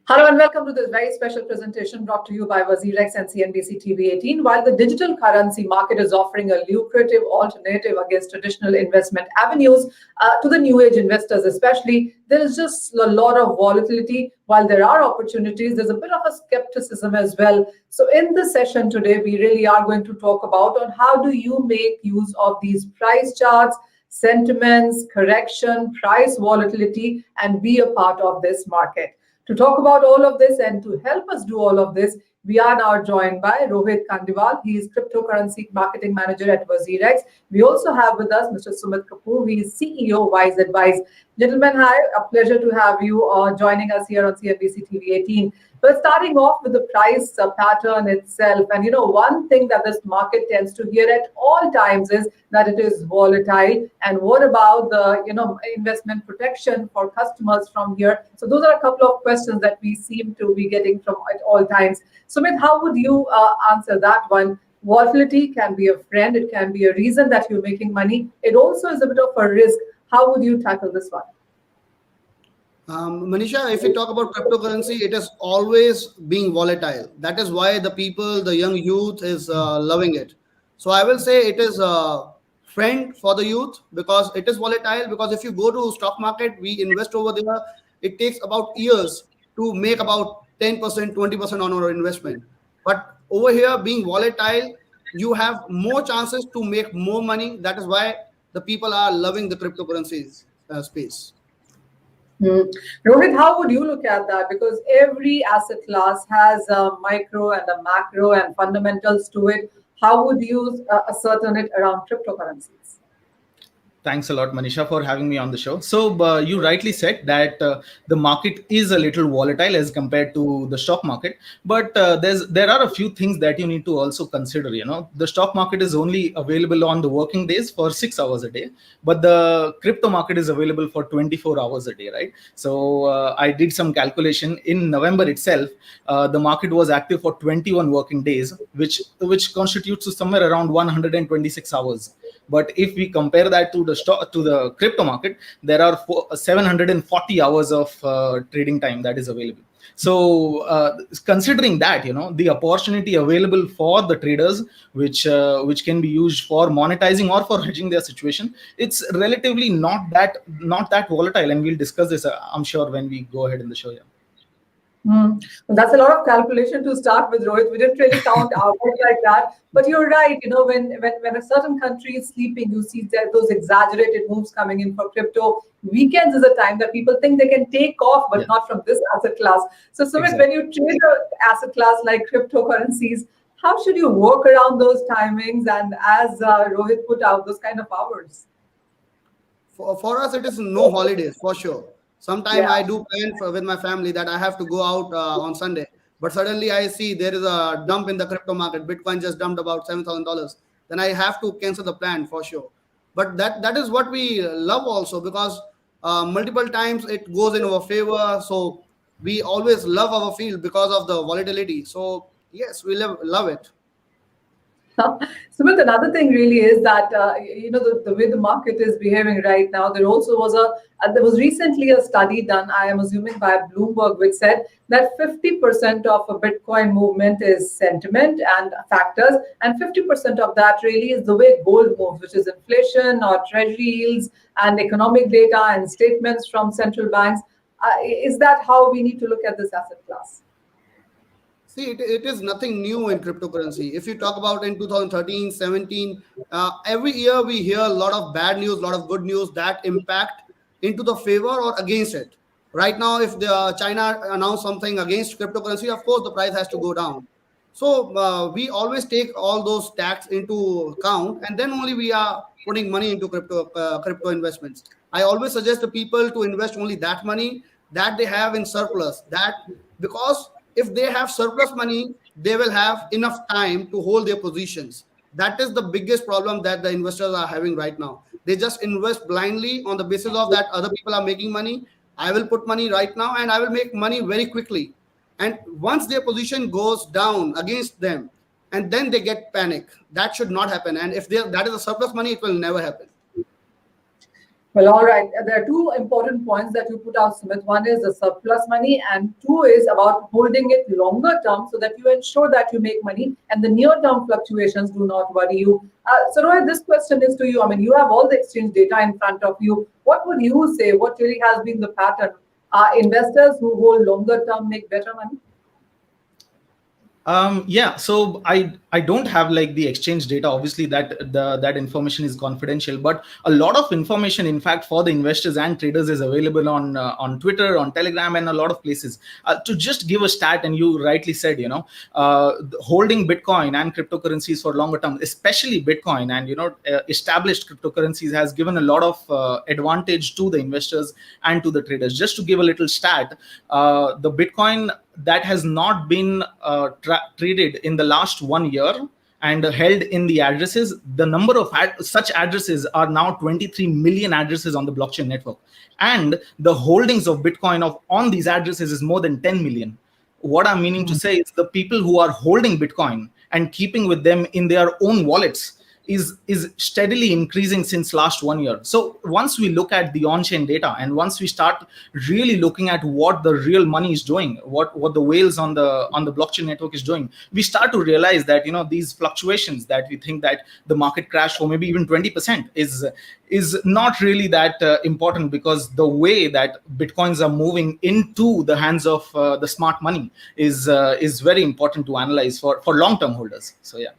Hello and welcome to this very special presentation brought to you by WazirX and CNBC TV18. While the digital currency market is offering a lucrative alternative against traditional investment avenues to the new age investors especially, there is just a lot of volatility. While there are opportunities, there's a bit of a skepticism as well. So in this session today, we really are going to talk about on how do you make use of these price charts, sentiments, correction, price volatility, and be a part of this market. To talk about all of this and to help us do all of this, we are now joined by Rohit Khandelwal. He is cryptocurrency marketing manager at WazirX. We also have with us Mr. Sumit Kapoor. He is CEO Wise Advice. Gentlemen, hi, a pleasure to have you joining us here on CNBC TV18. But starting off with the price pattern itself, and one thing that this market tends to hear at all times is that it is volatile. And what about the investment protection for customers from here? So those are a couple of questions that we seem to be getting from at all times. Sumit, how would you answer that one? Volatility can be a friend. It can be a reason that you're making money. It also is a bit of a risk. How would you tackle this one? Manisha, if you talk about cryptocurrency, it is always being volatile. That is why the people, the young youth is loving it. So I will say it is a friend for the youth because it is volatile. Because if you go to stock market, we invest over there. It takes about years to make about 10%, 20% on our investment. But over here, being volatile, you have more chances to make more money. That is why the people are loving the cryptocurrencies space. Rohit, how would you look at that? Because every asset class has a micro and a macro and fundamentals to it. How would you ascertain it around cryptocurrencies? Thanks a lot, Manisha, for having me on the show. So you rightly said that the market is a little volatile as compared to the stock market. But there are a few things that you need to also consider. The stock market is only available on the working days for 6 hours a day, but the crypto market is available for 24 hours a day, right? So I did some calculation. In November itself, the market was active for 21 working days, which constitutes to somewhere around 126 hours. But if we compare that to the crypto market, there are 740 hours of trading time that is available. So considering that, the opportunity available for the traders, which can be used for monetizing or for hedging their situation, it's relatively not that volatile. And we'll discuss this, I'm sure, when we go ahead in the show. Yeah. Well, that's a lot of calculation to start with, Rohit. We didn't really count hours like that. But you're right. When a certain country is sleeping, you see that those exaggerated moves coming in for crypto. Weekends is a time that people think they can take off, but not from this asset class. So, Sumit, Exactly. when you trade an asset class like cryptocurrencies, how should you work around those timings and, as Rohit put out, those kind of hours? For us, it is no holidays for sure. Sometimes Yeah. I do plan with my family that I have to go out on Sunday, but suddenly I see there is a dump in the crypto market. Bitcoin just dumped about $7,000. Then I have to cancel the plan for sure. But that is what we love also because multiple times it goes in our favor. So we always love our field because of the volatility. So yes, we love it. Sumit, another thing really is that the way the market is behaving right now. There also was there was recently a study done, I am assuming by Bloomberg, which said that 50% of a Bitcoin movement is sentiment and factors, and 50% of that really is the way gold moves, which is inflation or treasury yields and economic data and statements from central banks. Is that how we need to look at this asset class? See, it is nothing new in cryptocurrency. If you talk about in 2013, 17, every year we hear a lot of bad news, a lot of good news that impact into the favor or against it. Right now, if the China announce something against cryptocurrency, of course the price has to go down. So we always take all those tax into account, and then only we are putting money into crypto investments. I always suggest the people to invest only that money that they have in surplus. That because if they have surplus money, they will have enough time to hold their positions. That is the biggest problem that the investors are having right now. They just invest blindly on the basis of that other people are making money. I will put money right now and I will make money very quickly. And once their position goes down against them, and then they get panic. That should not happen. And if that is a surplus money, it will never happen. Well, all right. There are two important points that you put out, Sumit. One is the surplus money, and two is about holding it longer term so that you ensure that you make money and the near term fluctuations do not worry you. So, Rohit, this question is to you. I mean, you have all the exchange data in front of you. What would you say? What really has been the pattern? Are investors who hold longer term make better money? Yeah, so I don't have like the exchange data. Obviously, that information is confidential. But a lot of information, in fact, for the investors and traders is available on Twitter, on Telegram, and a lot of places. To just give a stat, and you rightly said, holding Bitcoin and cryptocurrencies for longer term, especially Bitcoin and established cryptocurrencies, has given a lot of advantage to the investors and to the traders. Just to give a little stat, the Bitcoin that has not been traded in the last 1 year and held in the addresses, the number of such addresses are now 23 million addresses on the blockchain network, and the holdings of Bitcoin on these addresses is more than 10 million. What I'm meaning to say is the people who are holding Bitcoin and keeping with them in their own wallets is steadily increasing since last 1 year. So once we look at the on-chain data, and once we start really looking at what the real money is doing, what the whales on the blockchain network is doing, we start to realize that these fluctuations that we think that the market crash for maybe even 20% is not really that important, because the way that Bitcoins are moving into the hands of the smart money is very important to analyze for long-term holders. So yeah.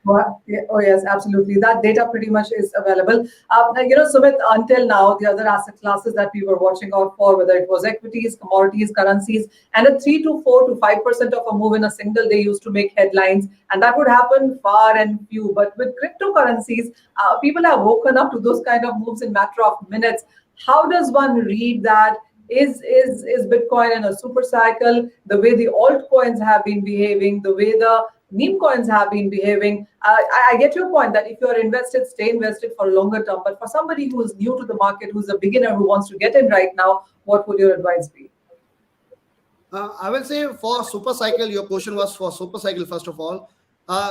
Oh, yes, absolutely. That data pretty much is available. Sumit, until now, the other asset classes that we were watching out for, whether it was equities, commodities, currencies, and a 3 to 4 to 5% of a move in a single day used to make headlines, and that would happen far and few. But with cryptocurrencies, people have woken up to those kind of moves in matter of minutes. How does one read that? Is Bitcoin in a super cycle? The way the altcoins have been behaving, the way the meme coins have been behaving. I get your point that if you're invested, stay invested for a longer term. But for somebody who is new to the market, who's a beginner who wants to get in right now, what would your advice be? I will say for super cycle, your question was for super cycle. First of all,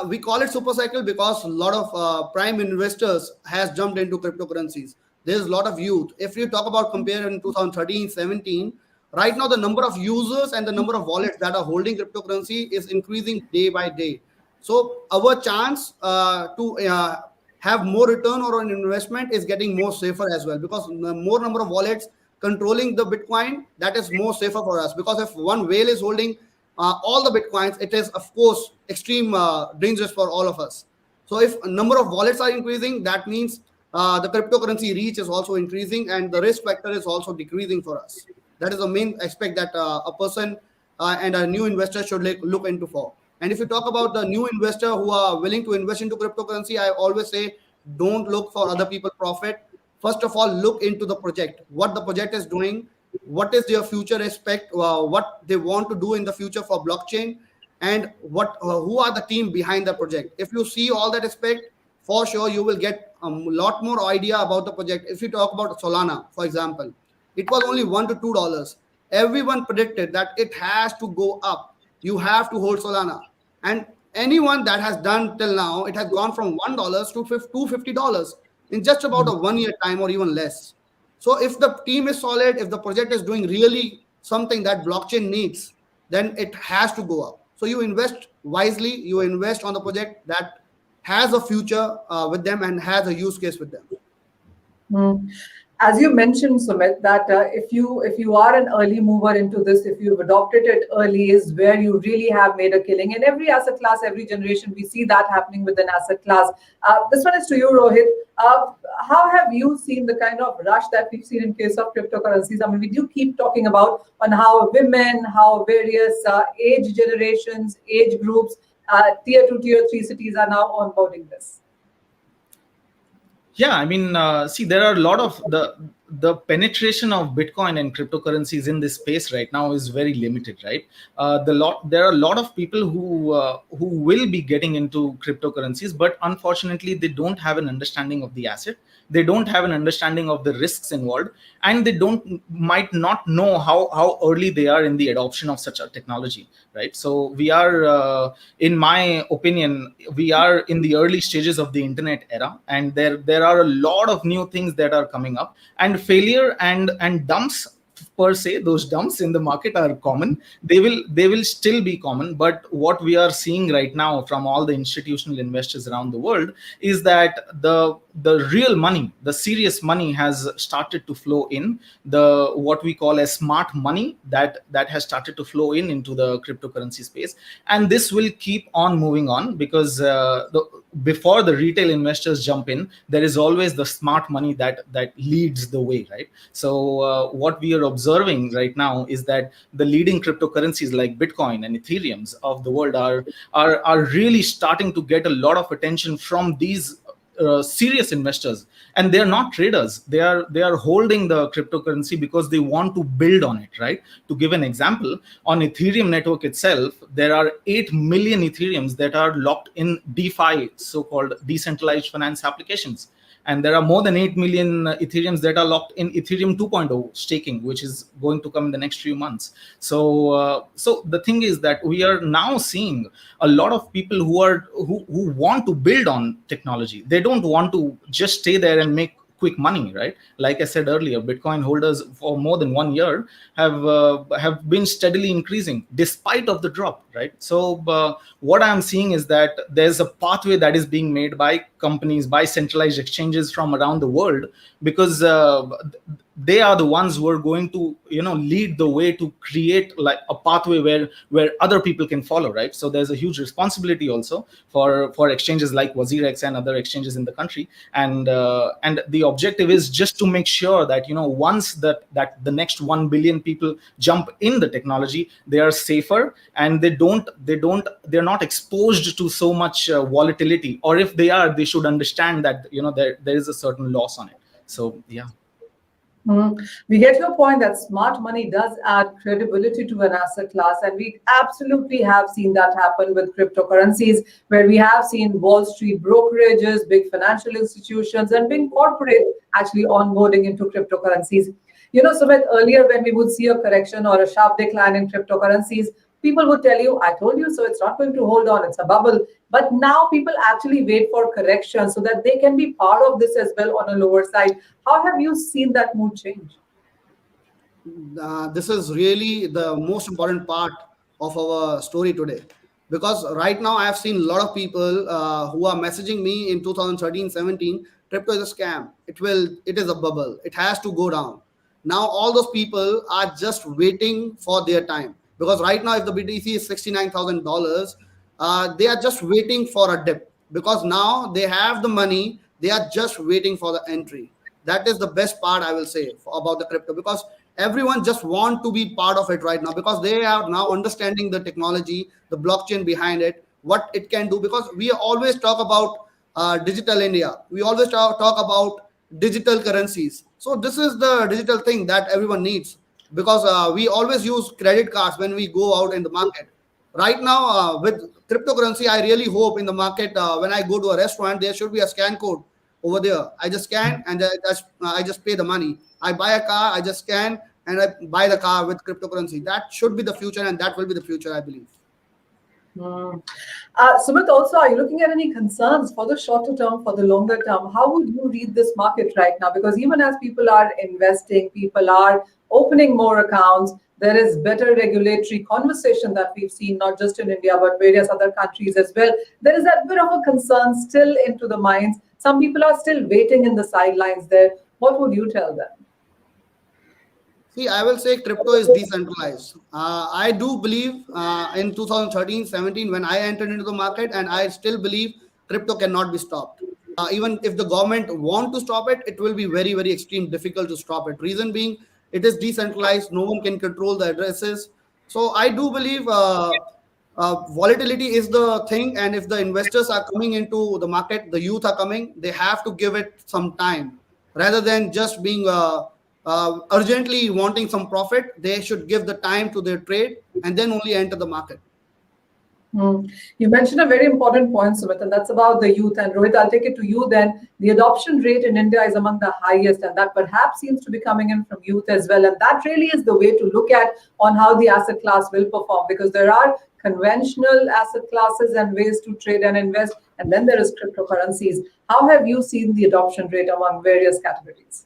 we call it super cycle because a lot of prime investors has jumped into cryptocurrencies. There's a lot of youth. If you talk about compare in 2013, 17, right now the number of users and the number of wallets that are holding cryptocurrency is increasing day by day. So our chance to have more return or an investment is getting more safer as well, because the more number of wallets controlling the Bitcoin, that is more safer for us. Because if one whale is holding all the Bitcoins, it is of course extreme dangerous for all of us. So if a number of wallets are increasing, that means the cryptocurrency reach is also increasing, and the risk factor is also decreasing for us. That is the main aspect that a person and a new investor should look into for. And if you talk about the new investor who are willing to invest into cryptocurrency, I always say don't look for other people's profit. First of all, look into the project, what the project is doing, what is their future aspect, what they want to do in the future for blockchain, and who are the team behind the project. If you see all that aspect, for sure you will get a lot more idea about the project. If you talk about Solana, for example, it was only $1 to $2. Everyone predicted that it has to go up. You have to hold Solana. And anyone that has done till now, it has gone from $1 to $250 in just about a 1 year time or even less. So if the team is solid, if the project is doing really something that blockchain needs, then it has to go up. So you invest wisely, you invest on the project that has a future with them and has a use case with them. As you mentioned, Sumit, that if you are an early mover into this, if you've adopted it early, is where you really have made a killing. In every asset class, every generation, we see that happening with an asset class. This one is to you, Rohit. How have you seen the kind of rush that we've seen in case of cryptocurrencies? I mean, we do keep talking about on how women, how various age generations, age groups, tier 2, tier 3 cities are now onboarding this. Yeah, I mean, see, there are a lot of the penetration of Bitcoin and cryptocurrencies in this space right now is very limited, right? There are a lot of people who will be getting into cryptocurrencies, but unfortunately they don't have an understanding of the asset. They don't have an understanding of the risks involved, and they might not know how early they are in the adoption of such a technology, right? So we are, in my opinion, we are in the early stages of the internet era, and there are a lot of new things that are coming up, and failure and dumps per se, those dumps in the market are common. They will still be common, but what we are seeing right now from all the institutional investors around the world is that the real money, the serious money, has started to flow in, the what we call as smart money, that has started to flow into the cryptocurrency space. And this will keep on moving on, because before the retail investors jump in, there is always the smart money that leads the way, right? So what we are observing right now is that the leading cryptocurrencies like Bitcoin and Ethereums of the world are really starting to get a lot of attention from these serious investors, and they're not traders. They are holding the cryptocurrency because they want to build on it, right? To give an example, on Ethereum network itself, there are 8 million Ethereums that are locked in DeFi, so-called decentralized finance applications. And there are more than 8 million Ethereums that are locked in Ethereum 2.0 staking, which is going to come in the next few months. So the thing is that we are now seeing a lot of people who want to build on technology. They don't want to just stay there and make quick money, right? Like I said earlier, Bitcoin holders for more than 1 year have been steadily increasing despite of the drop, right? So what I'm seeing is that there's a pathway that is being made by companies, by centralized exchanges from around the world, because they are the ones who are going to lead the way to create like a pathway where other people can follow, right? So there's a huge responsibility also for exchanges like WazirX and other exchanges in the country, and the objective is just to make sure that once that the next 1 billion people jump in the technology, they are safer, and they're not exposed to so much volatility, or if they are, they should understand that there is a certain loss on it. So yeah. We get your point that smart money does add credibility to an asset class, and we absolutely have seen that happen with cryptocurrencies, where we have seen Wall Street brokerages, big financial institutions, and big corporate actually onboarding into cryptocurrencies. Sumit, earlier when we would see a correction or a sharp decline in cryptocurrencies, people would tell you, I told you so, it's not going to hold on, it's a bubble. But now people actually wait for correction so that they can be part of this as well on a lower side. How have you seen that mood change? This is really the most important part of our story today, because right now I have seen a lot of people who are messaging me in 2013-17, crypto is a scam, it is a bubble, it has to go down. Now all those people are just waiting for their time, because right now if the BTC is $69,000, they are just waiting for a dip, because now they have the money, they are just waiting for the entry. That is the best part I will say about the crypto, because everyone just want to be part of it right now, because they are now understanding the technology, the blockchain behind it, what it can do. Because we always talk about digital India, we always talk about digital currencies. So this is the digital thing that everyone needs, because we always use credit cards when we go out in the market. Right now with cryptocurrency, I really hope in the market, when I go to a restaurant, there should be a scan code over there. I just scan and I just pay the money. I buy a car, I just scan and I buy the car with cryptocurrency. That should be the future, and that will be the future, I believe. Sumit, also, are you looking at any concerns for the shorter term, for the longer term? How would you read this market right now? Because even as people are investing, people are opening more accounts, there is better regulatory conversation that we've seen, not just in India, but various other countries as well. There is that bit of a concern still into the minds. Some people are still waiting in the sidelines there. What would you tell them? See, I will say crypto is decentralized. I do believe in 2013-17 when I entered into the market, and I still believe crypto cannot be stopped. Even if the government want to stop it, it will be very, very extreme difficult to stop it. Reason being, it is decentralized. No one can control the addresses. So I do believe volatility is the thing. And if the investors are coming into the market, the youth are coming, they have to give it some time rather than just being urgently wanting some profit, they should give the time to their trade and then only enter the market. You mentioned a very important point, Sumit, and that's about the youth. And Rohit, I'll take it to you then. The adoption rate in India is among the highest, and that perhaps seems to be coming in from youth as well. And that really is the way to look at on how the asset class will perform, because there are conventional asset classes and ways to trade and invest, and then there is cryptocurrencies. How have you seen the adoption rate among various categories?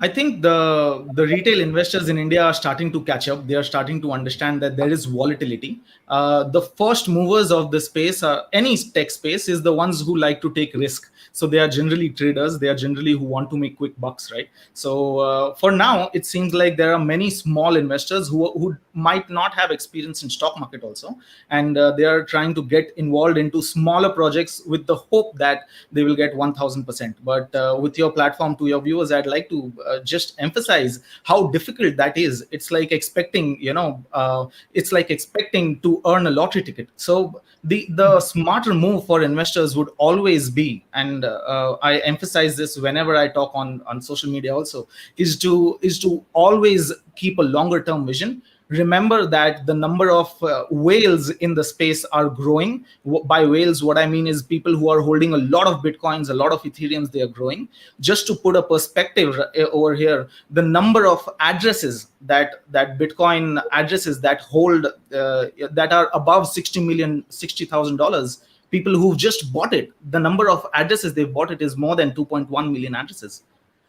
I think the retail investors in India are starting to catch up. They are starting to understand that there is volatility. The first movers of the space, any tech space, is the ones who like to take risk. So they are generally traders. They are generally who want to make quick bucks, right? So for now, it seems like there are many small investors who might not have experience in stock market also, and they are trying to get involved into smaller projects with the hope that they will get 1000%. But with your platform, to your viewers, I'd like to just emphasize how difficult that is. It's like expecting, it's like expecting to earn a lottery ticket. So the smarter move for investors would always be, and I emphasize this whenever I talk on social media also, is to always keep a longer term vision. Remember that the number of whales in the space are growing. By whales, what I mean is people who are holding a lot of Bitcoins, a lot of Ethereums, they are growing. Just to put a perspective over here, the number of addresses that Bitcoin addresses that hold, that are above $60,000, people who've just bought it, the number of addresses they've bought it is more than 2.1 million addresses.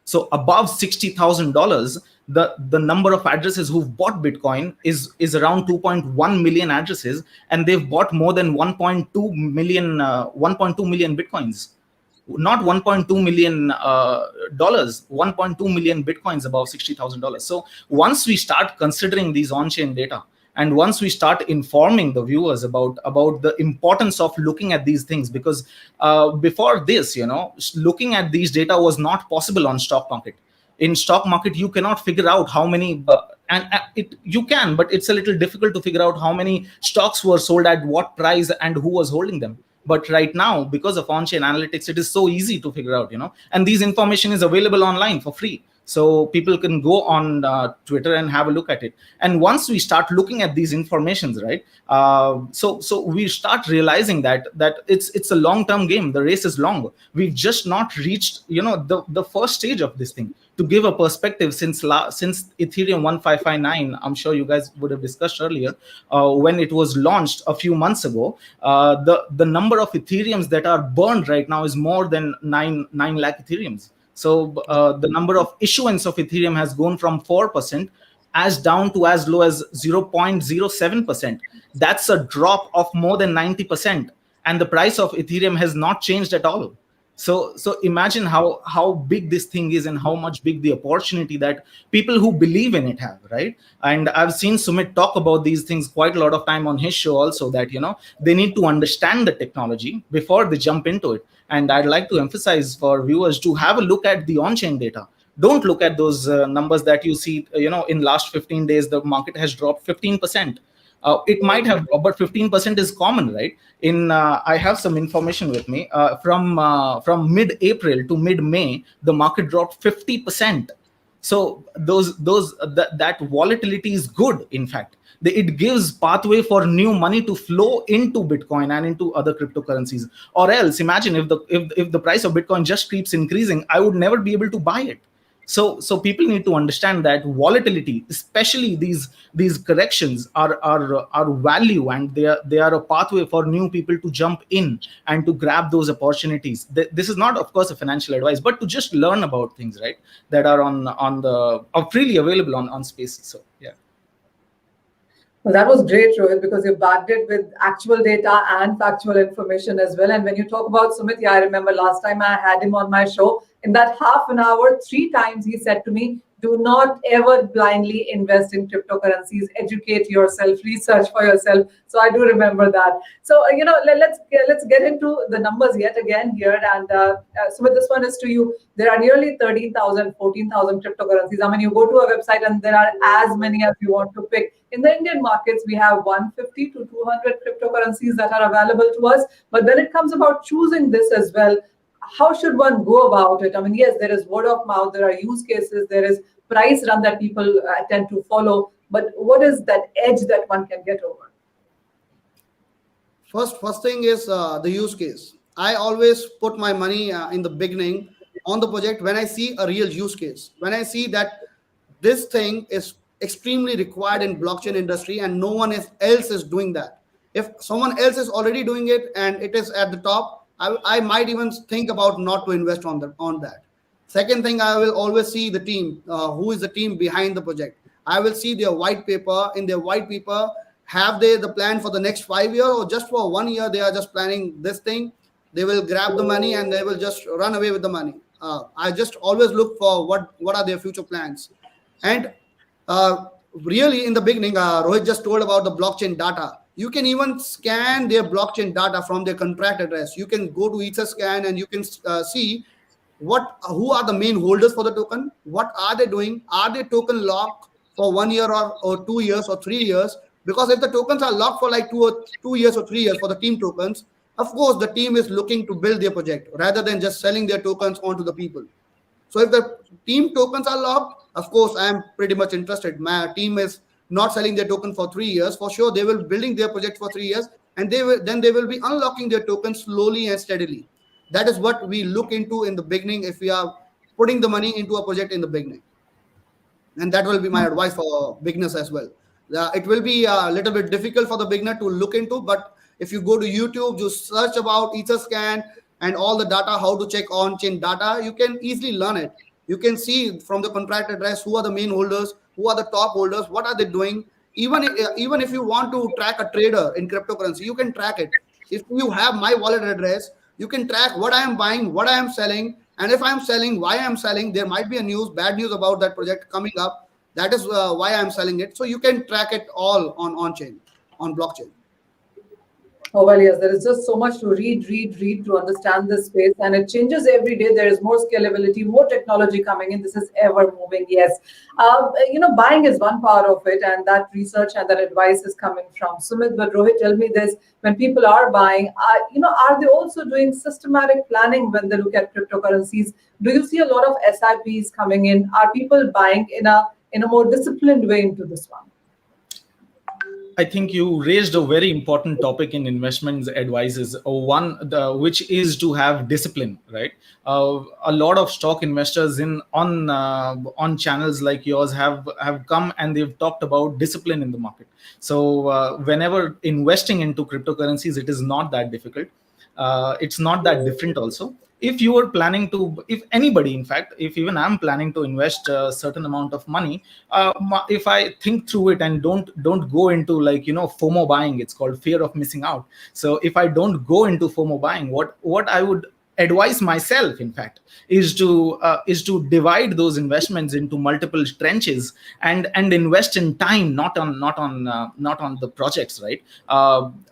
So above $60,000, the number of addresses who've bought Bitcoin is around 2.1 million addresses, and they've bought more than 1.2 million Bitcoins. Not 1.2 million dollars, 1.2 million Bitcoins above $60,000. So once we start considering these on-chain data, and once we start informing the viewers about the importance of looking at these things, because before this, looking at these data was not possible on stock market. In stock market, you cannot figure out how many, you can, but it's a little difficult to figure out how many stocks were sold at what price and who was holding them. But right now, because of on-chain analytics, it is so easy to figure out, and these information is available online for free. So people can go on Twitter and have a look at it. And once we start looking at these informations, right? So we start realizing that it's a long-term game. The race is long. We've just not reached, the first stage of this thing. To give a perspective, since Ethereum 1559, I'm sure you guys would have discussed earlier, when it was launched a few months ago, the number of Ethereums that are burned right now is more than 9 lakh Ethereums. So the number of issuance of Ethereum has gone from 4% down to as low as 0.07%. That's a drop of more than 90%. And the price of Ethereum has not changed at all. So imagine how big this thing is and how much big the opportunity that people who believe in it have, right? And I've seen Sumit talk about these things quite a lot of time on his show also, that, they need to understand the technology before they jump into it. And I'd like to emphasize for viewers to have a look at the on-chain data. Don't look at those numbers that you see, in last 15 days, the market has dropped 15%. It might have, but 15% is common, right? I have some information with me from mid-April to mid-May, the market dropped 50%. So that volatility is good. In fact, it gives pathway for new money to flow into Bitcoin and into other cryptocurrencies. Or else, imagine if the price of Bitcoin just keeps increasing, I would never be able to buy it. So people need to understand that volatility, especially these corrections, are value, and they are a pathway for new people to jump in and to grab those opportunities. This is not, of course, a financial advice, but to just learn about things, right, that are are freely available on Spaces. So yeah. Well, that was great, Rohit, because you backed it with actual data and factual information as well. And when you talk about Sumit, yeah, I remember last time I had him on my show. In that half an hour, 3 times he said to me, do not ever blindly invest in cryptocurrencies. Educate yourself, research for yourself. So I do remember that. So, let's get into the numbers yet again here. And Sumit, this one is to you. There are nearly 13,000, 14,000 cryptocurrencies. I mean, you go to a website and there are as many as you want to pick. In the Indian markets, we have 150 to 200 cryptocurrencies that are available to us. But when it comes about choosing this as well, how should one go about it? I mean, yes, there is word of mouth, there are use cases, there is price run that people tend to follow, but what is that edge that one can get over? First thing is the use case. I always put my money in the beginning on the project when I see a real use case. When I see that this thing is extremely required in blockchain industry and no one else is doing that. If someone else is already doing it and it is at the top, I might even think about not to invest on that. Second thing, I will always see the team. Who is the team behind the project? I will see their white paper. In their white paper, have they the plan for the next 5 years, or just for 1 year they are just planning this thing? They will grab the money and they will just run away with the money. I just always look for what are their future plans. And really, in the beginning, Rohit just told about the blockchain data. You can even scan their blockchain data from their contract address. You can go to Etherscan and you can see who are the main holders for the token. What are they doing? Are they token locked for 1 year or 2 years or 3 years? Because if the tokens are locked for like 2 years or 3 years for the team tokens, of course the team is looking to build their project rather than just selling their tokens onto the people. So if the team tokens are locked, of course I am pretty much interested. My team is not selling their token for 3 years. For sure, they will building their project for 3 years, and they will be unlocking their tokens slowly and steadily. That is what we look into in the beginning if we are putting the money into a project in the beginning. And that will be my advice for beginners as well. It will be a little bit difficult for the beginner to look into, but if you go to YouTube, just search about Etherscan and all the data, how to check on-chain data, you can easily learn it. You can see from the contract address who are the main holders, who are the top holders, what are they doing. Even if you want to track a trader in cryptocurrency, you can track it. If you have my wallet address, you can track what I am buying, what I am selling, and if I am selling, why I am selling. There might be a bad news about that project coming up. That is why I am selling it. So you can track it all on-chain, on blockchain. Oh, well, yes, there is just so much to read to understand this space, and it changes every day. There is more scalability, more technology coming in. This is ever moving. Yes. Buying is one part of it, and that research and that advice is coming from Sumit. But Rohit, tell me this, when people are buying, are they also doing systematic planning when they look at cryptocurrencies? Do you see a lot of SIPs coming in? Are people buying in a more disciplined way into this one? I think you raised a very important topic in investments advices. Which is to have discipline, right? A lot of stock investors on channels like yours have come and they've talked about discipline in the market. So whenever investing into cryptocurrencies, it is not that difficult. It's not that different also. If you are planning to, if anybody, in fact, if even I'm planning to invest a certain amount of money, if I think through it and don't go into FOMO buying, it's called fear of missing out. So if I don't go into FOMO buying, what I would advise myself, in fact, is to divide those investments into multiple trenches and invest in time, not on the projects, right?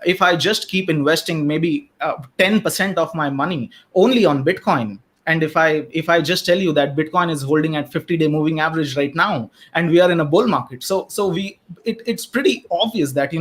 If I just keep investing maybe 10% of my money only on Bitcoin, and if I just tell you that Bitcoin is holding at 50-day moving average right now, and we are in a bull market, so it's pretty obvious that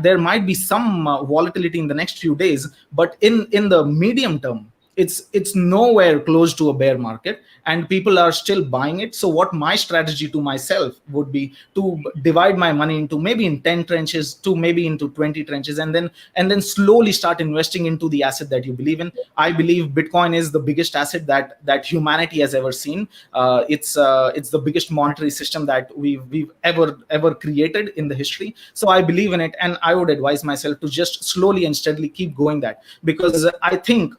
there might be some volatility in the next few days, but in the medium term, it's nowhere close to a bear market, and people are still buying it. So what my strategy to myself would be to divide my money into maybe in 10 trenches to maybe into 20 trenches, and then slowly start investing into the asset that you believe in. I believe Bitcoin is the biggest asset that humanity has ever seen. It's the biggest monetary system that we've ever created in the history. So I believe in it, and I would advise myself to just slowly and steadily keep going that, because I think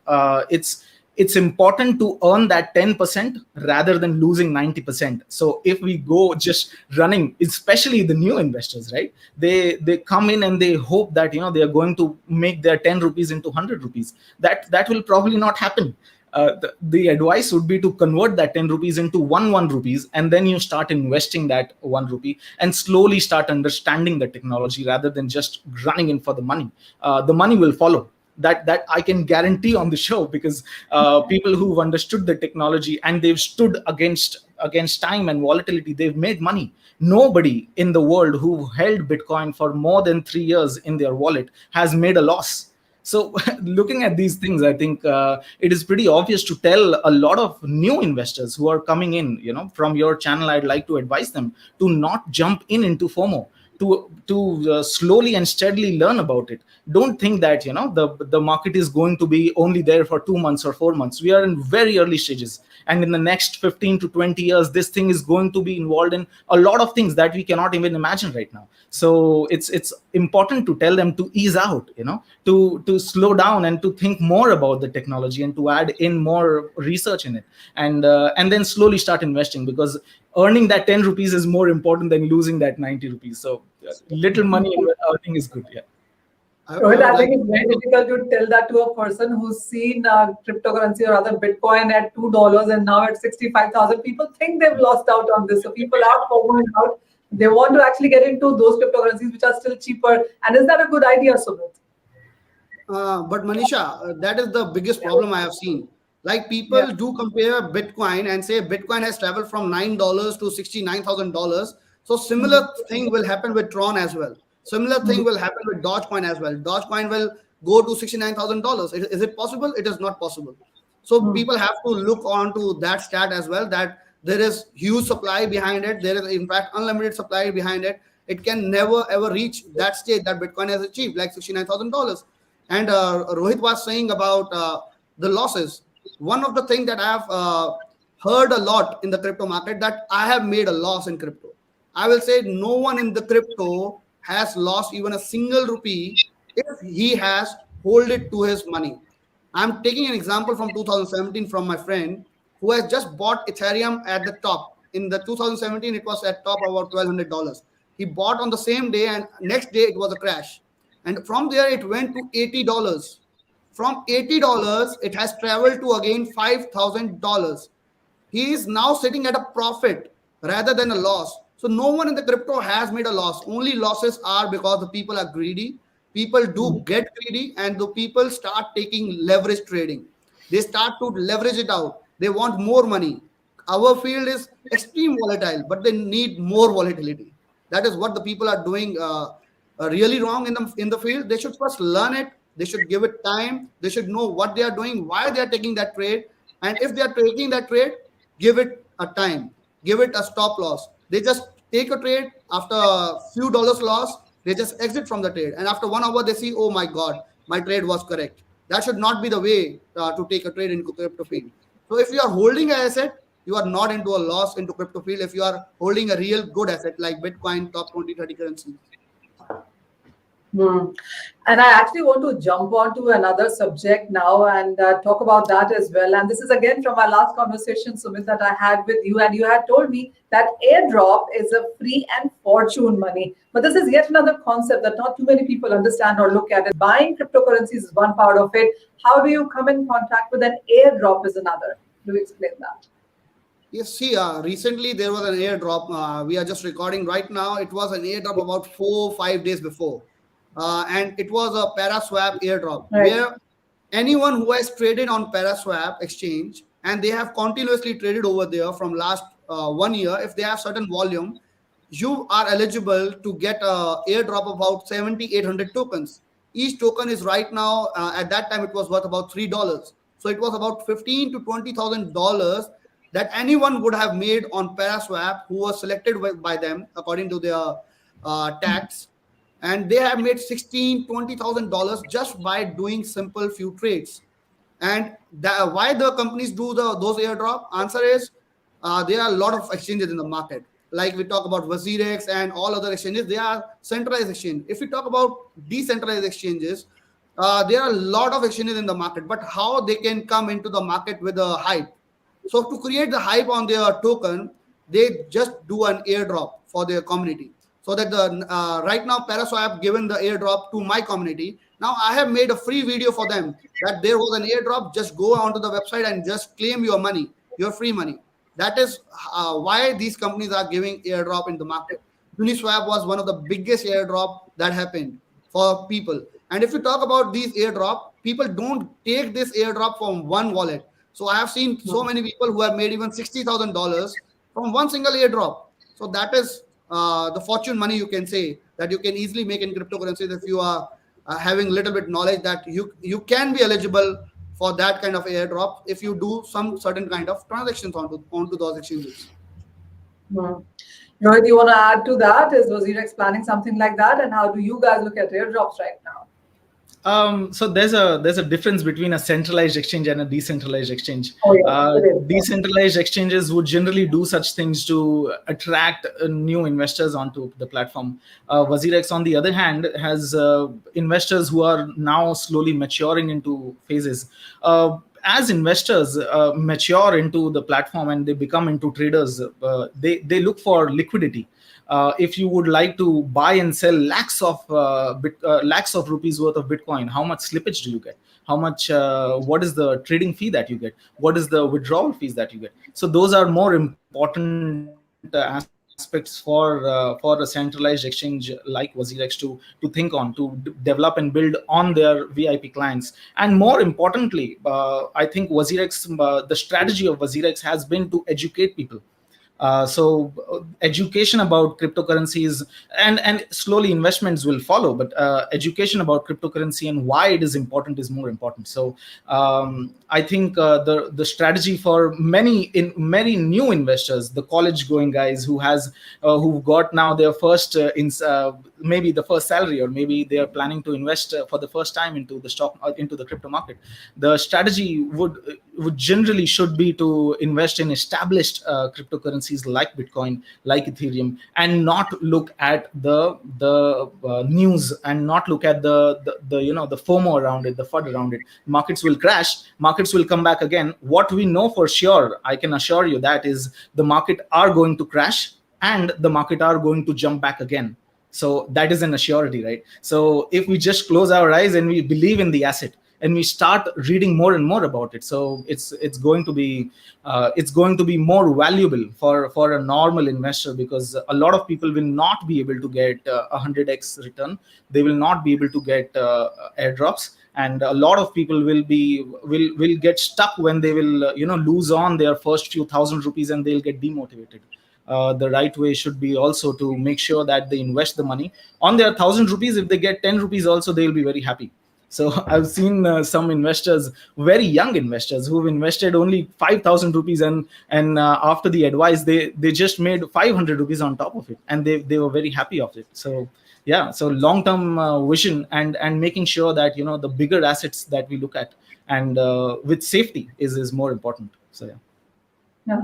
it's important to earn that 10% rather than losing 90%. So if we go just running, especially the new investors, right? They come in and they hope that they are going to make their 10 rupees into 100 rupees. That will probably not happen. The advice would be to convert that 10 rupees into 1 rupees, and then you start investing that 1 rupee and slowly start understanding the technology rather than just running in for the money. The money will follow. That I can guarantee on the show, because people who've understood the technology and they've stood against time and volatility, they've made money. Nobody in the world who held Bitcoin for more than 3 years in their wallet has made a loss. So looking at these things, I think it is pretty obvious to tell a lot of new investors who are coming in, from your channel. I'd like to advise them to not jump into FOMO, to slowly and steadily learn about it. Don't think that the market is going to be only there for 2 months or 4 months. We are in very early stages, and in the next 15 to 20 years, this thing is going to be involved in a lot of things that we cannot even imagine right now. So it's important to tell them to ease out, to slow down and to think more about the technology and to add in more research in it, and then slowly start investing, because earning that 10 rupees is more important than losing that 90 rupees. So little money earning is good. Yeah. Rohit, I think it's very difficult to tell that to a person who's seen cryptocurrency or other Bitcoin at $2 and now at 65,000. People think they've lost out on this. So people are FOMOing out. They want to actually get into those cryptocurrencies which are still cheaper. And is that a good idea, Sumit? But Manisha, that is the biggest problem I have seen. Like people do compare Bitcoin and say Bitcoin has traveled from $9 to $69,000. So similar thing will happen with Tron as well. Similar thing will happen with Dogecoin as well. Dogecoin will go to $69,000. Is it possible? It is not possible. So people have to look on to that stat as well, that there is huge supply behind it. There is, in fact, unlimited supply behind it. It can never, ever reach that stage that Bitcoin has achieved, like $69,000. And Rohit was saying about the losses. One of the things that I have heard a lot in the crypto market, that I have made a loss in crypto. I will say no one in the crypto has lost even a single rupee if he has hold it to his money. I'm taking an example from 2017 from my friend who has just bought Ethereum at the top. In the 2017, it was at top about $1,200. He bought on the same day, and next day it was a crash. And from there, it went to $80. From $80, it has traveled to again $5,000. He is now sitting at a profit rather than a loss. So no one in the crypto has made a loss. Only losses are because the people are greedy. People do get greedy, and the people start taking leverage trading. They start to leverage it out. They want more money. Our field is extreme volatile, but they need more volatility. That is what the people are doing really wrong in the field. They should first learn it. They should give it time. They should know what they are doing, why they are taking that trade. And if they are taking that trade, give it a time. Give it a stop loss. They just take a trade, after a few dollars loss, they just exit from the trade. And after 1 hour, they see, oh my God, my trade was correct. That should not be the way to take a trade into crypto field. So if you are holding an asset, you are not into a loss into crypto field if you are holding a real good asset like Bitcoin, top 20, 30 currencies. And I actually want to jump on to another subject now and talk about that as well. And this is again from our last conversation, Sumit, that I had with you. And you had told me that airdrop is a free and fortune money. But this is yet another concept that not too many people understand or look at it. Buying cryptocurrencies is one part of it. How do you come in contact with an airdrop is another? Do you explain that? Yes, see, recently there was an airdrop. We are just recording right now. It was an airdrop about 4 or 5 days before. And it was a Paraswap airdrop, right, where anyone who has traded on Paraswap exchange and they have continuously traded over there from last 1 year, if they have certain volume, you are eligible to get a airdrop of about 7,800 tokens. Each token is right now, at that time, it was worth about $3. So it was about $15,000 to $20,000 that anyone would have made on Paraswap who was selected by them according to their tax. And they have made $16,000 to $20,000 just by doing simple few trades. And why the companies do those airdrop? Answer is there are a lot of exchanges in the market. Like we talk about WazirX and all other exchanges, they are centralized exchange. If we talk about decentralized exchanges, there are a lot of exchanges in the market. But how they can come into the market with a hype? So to create the hype on their token, they just do an airdrop for their community. So that right now Paraswap have given the airdrop to my community. Now I have made a free video for them that there was an airdrop. Just go onto the website and just claim your money, your free money. That is why these companies are giving airdrop in the market. Uniswap was one of the biggest airdrop that happened for people. And if you talk about these airdrop, people don't take this airdrop from one wallet. So I have seen so many people who have made even $60,000 from one single airdrop. So that is the fortune money, you can say, that you can easily make in cryptocurrencies if you are having little bit knowledge that you can be eligible for that kind of airdrop if you do some certain kind of transactions onto those exchanges. Hmm. Rohit, you want to add to that? Is WazirX planning something like that? And how do you guys look at airdrops right now? So there's a difference between a centralized exchange and a decentralized exchange. Oh, yeah, it is. Decentralized exchanges would generally do such things to attract new investors onto the platform. WazirX, on the other hand, has investors who are now slowly maturing into phases. As investors mature into the platform and they become into traders, they look for liquidity. If you would like to buy and sell lakhs of rupees worth of Bitcoin, how much slippage do you get? How much? What is the trading fee that you get? What is the withdrawal fees that you get? So those are more important aspects for a centralized exchange like WazirX to think on, to develop and build on their VIP clients. And more importantly, I think WazirX, the strategy of WazirX has been to educate people. Education about cryptocurrencies and slowly investments will follow, but education about cryptocurrency and why it is important is more important. So I think the strategy for many new investors, the college going guys who've got now their first maybe the first salary, or maybe they are planning to invest for the first time into the stock, into the crypto market, the strategy would generally should be to invest in established cryptocurrencies like Bitcoin, like Ethereum, and not look at the news, and not look at the FOMO around it, the FUD around it. Markets will crash, markets will come back again. What we know for sure, I can assure you, that is the market are going to crash and the market are going to jump back again. So that is an assurity, right? So if we just close our eyes and we believe in the asset and we start reading more and more about it, so it's going to be more valuable for a normal investor, because a lot of people will not be able to get 100x return. They will not be able to get airdrops, and a lot of people will get stuck when they will lose on their first few thousand rupees, and they'll get demotivated. The right way should be also to make sure that they invest the money on their 1,000 rupees. If they get 10 rupees also, they'll be very happy. So I've seen some investors, very young investors, who've invested only 5,000 rupees, and after the advice, they just made 500 rupees on top of it, and they were very happy of it. So yeah, so long-term vision and making sure that the bigger assets that we look at, and with safety is more important. So yeah.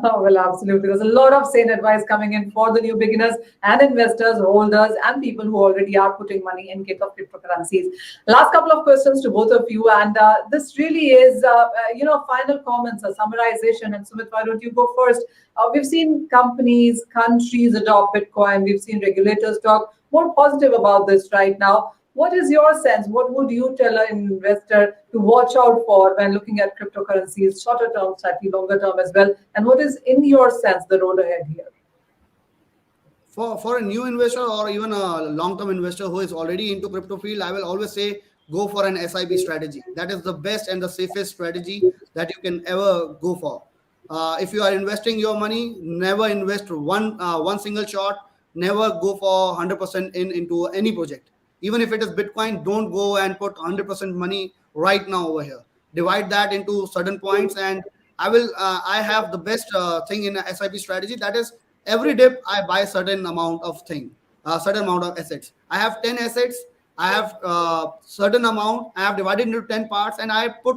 Oh, well, absolutely. There's a lot of sane advice coming in for the new beginners and investors, holders, and people who already are putting money in case of cryptocurrencies. Last couple of questions to both of you, and this really is, final comments, a summarization. And Sumit, why don't you go first? We've seen companies, countries adopt Bitcoin. We've seen regulators talk more positive about this right now. What is your sense? What would you tell an investor to watch out for when looking at cryptocurrencies, shorter term, slightly longer term as well? And what is, in your sense, the road ahead here? For a new investor or even a long-term investor who is already into crypto field, I will always say go for an SIP strategy. That is the best and the safest strategy that you can ever go for. If you are investing your money, never invest one single shot. Never go for 100% into any project. Even if it is Bitcoin, don't go and put 100% money right now over here. Divide that into certain points, and I have the best thing in a SIP strategy. That is, every dip I buy certain amount of certain amount of assets. I have 10 assets. I have certain amount. I have divided into 10 parts, and I put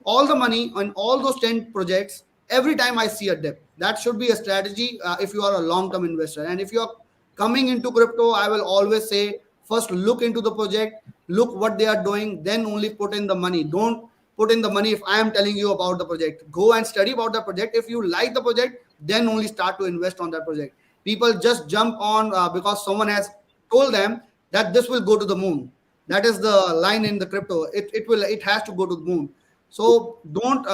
all the money on all those 10 projects every time I see a dip. That should be a strategy if you are a long-term investor. And if you are coming into crypto, I will always say, first look into the project, look what they are doing, then only put in the money. Don't put in the money if I am telling you about the project. Go and study about the project. If you like the project, then only start to invest on that project. People just jump on because someone has told them that this will go to the moon. That is the line in the crypto. It has to go to the moon. So don't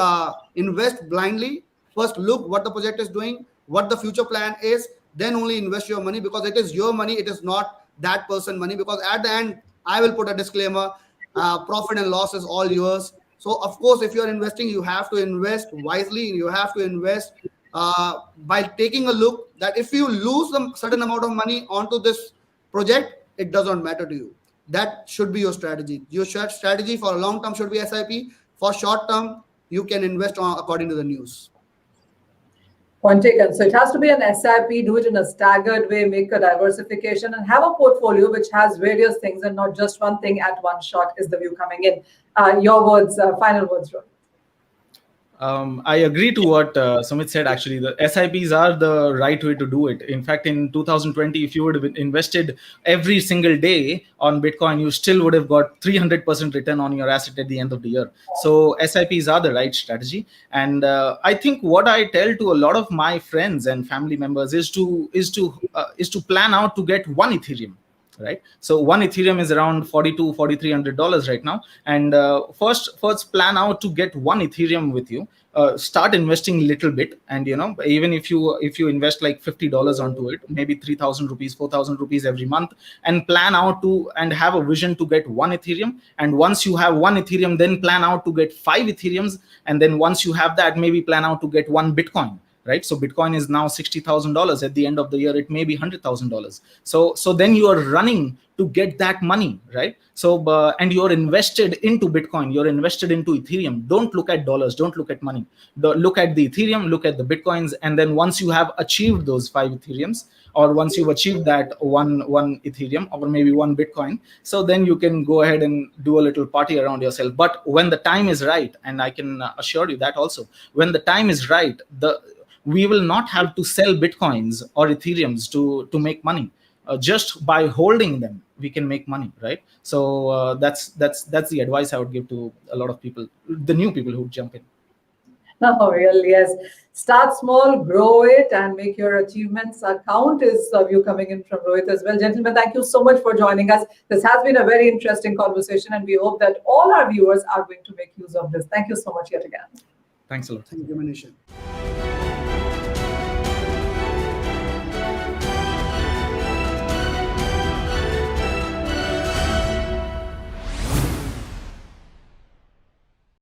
invest blindly. First look what the project is doing, what the future plan is, then only invest your money, because it is your money. It is not that person money, because at the end, I will put a disclaimer, profit and loss is all yours. So of course, if you're investing, you have to invest wisely. You have to invest by taking a look that if you lose a certain amount of money onto this project, it does not matter to you. That should be your strategy. Your strategy for a long term should be SIP. For short term, you can invest according to the news. Point taken. So it has to be an SIP, do it in a staggered way, make a diversification, and have a portfolio which has various things and not just one thing at one shot, is the view coming in. Your words, final words, Rohit. I agree to what Sumit said. Actually, the SIPs are the right way to do it. In fact, in 2020, if you would have invested every single day on Bitcoin, you still would have got 300% return on your asset at the end of the year. So SIPs are the right strategy. And I think what I tell to a lot of my friends and family members is to plan out to get one Ethereum. Right, so one Ethereum is around $4,200-$4,300 right now, and first plan out to get one Ethereum with you. Start investing a little bit, and even if you invest like $50 onto it, maybe 3,000 rupees, 4,000 rupees every month, and plan out to and have a vision to get one Ethereum. And once you have one Ethereum, then plan out to get 5 Ethereums, and then once you have that, maybe plan out to get one Bitcoin. Right, so Bitcoin is now $60,000. At the end of the year, it may be $100,000. So then you are running to get that money, right? So and you're invested into Bitcoin, you're invested into Ethereum. Don't look at dollars, don't look at money. Look at the Ethereum, look at the Bitcoins, and then once you have achieved those 5 Ethereums, or once you've achieved that one Ethereum or maybe one Bitcoin, so then you can go ahead and do a little party around yourself. But when the time is right, and I can assure you that also, when the time is right, we will not have to sell Bitcoins or Ethereums to make money. Just by holding them, we can make money, right? So that's the advice I would give to a lot of people, the new people who jump in. Oh, really, yes. Start small, grow it, and make your achievements count, is a view coming in from Rohit as well. Gentlemen, thank you so much for joining us. This has been a very interesting conversation, and we hope that all our viewers are going to make use of this. Thank you so much yet again. Thanks a lot. Thank you, Manisha.